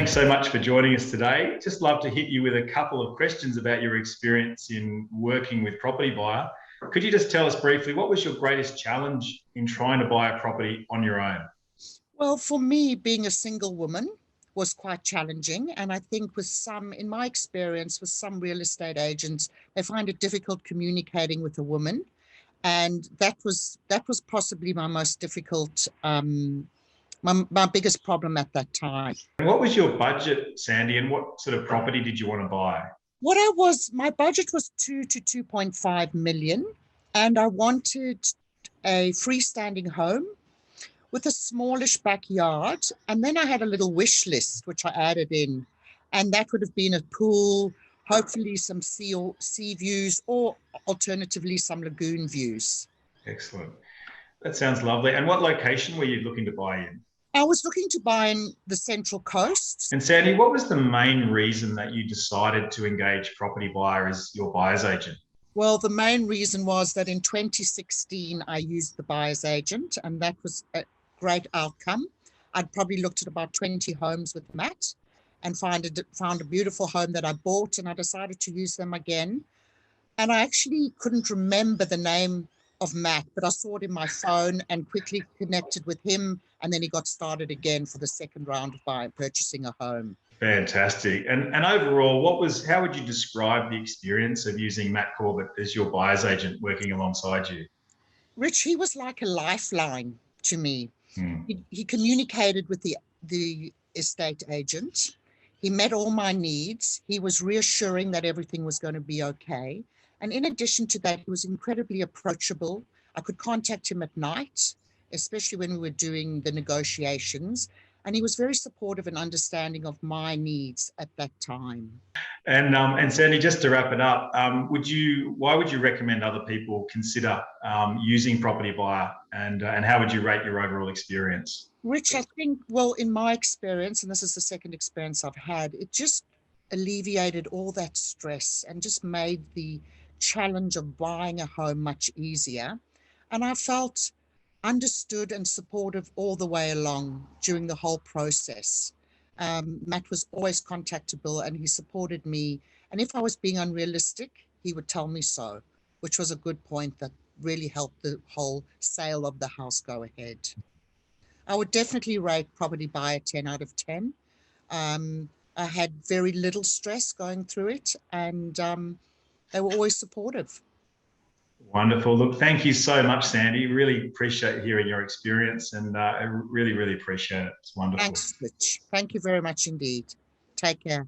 thanks so much for joining us today. Just love to hit you with a couple of questions about your experience in working with Propertybuyer. Could you just tell us briefly, what was your greatest challenge in trying to buy a property on your own? Well, for me, being a single woman was quite challenging. And I think in my experience, with some real estate agents, they find it difficult communicating with a woman. And that was possibly my most difficult, my biggest problem at that time. And what was your budget, Sandy, and what sort of property did you want to buy? My budget was 2 to 2.5 million, and I wanted a freestanding home with a smallish backyard. And then I had a little wish list, which I added in, and that would have been a pool, hopefully some sea views, or alternatively some lagoon views. Excellent. That sounds lovely. And what location were you looking to buy in? I was looking to buy in the Central Coast. And Sandy, what was the main reason that you decided to engage Propertybuyer as your buyer's agent? Well, the main reason was that in 2016, I used the buyer's agent, and that was a great outcome. I'd probably looked at about 20 homes with Matt and found a beautiful home that I bought, and I decided to use them again. And I actually couldn't remember the name of Matt, but I saw it in my phone and quickly connected with him. And then he got started again for the second round of purchasing a home. Fantastic. And overall, how would you describe the experience of using Matt Corbett as your buyer's agent working alongside you? Rich, he was like a lifeline to me. He communicated with the estate agent. He met all my needs. He was reassuring that everything was going to be okay. And in addition to that, he was incredibly approachable. I could contact him at night, especially when we were doing the negotiations. And he was very supportive and understanding of my needs at that time. And Sandy, just to wrap it up, why would you recommend other people consider using Propertybuyer, and how would you rate your overall experience? Rich, I think, well, in my experience, and this is the second experience I've had, it just alleviated all that stress and just made the challenge of buying a home much easier. And I felt understood and supportive all the way along during the whole process. Matt was always contactable, and he supported me. And if I was being unrealistic, he would tell me so, which was a good point that really helped the whole sale of the house go ahead. I would definitely rate Propertybuyer 10 out of 10. I had very little stress going through it, and they were always supportive. Wonderful. Look, thank you so much, Sandy. Really appreciate hearing your experience, and I really, really appreciate it. It's wonderful. Thanks, Rich. Thank you very much indeed. Take care.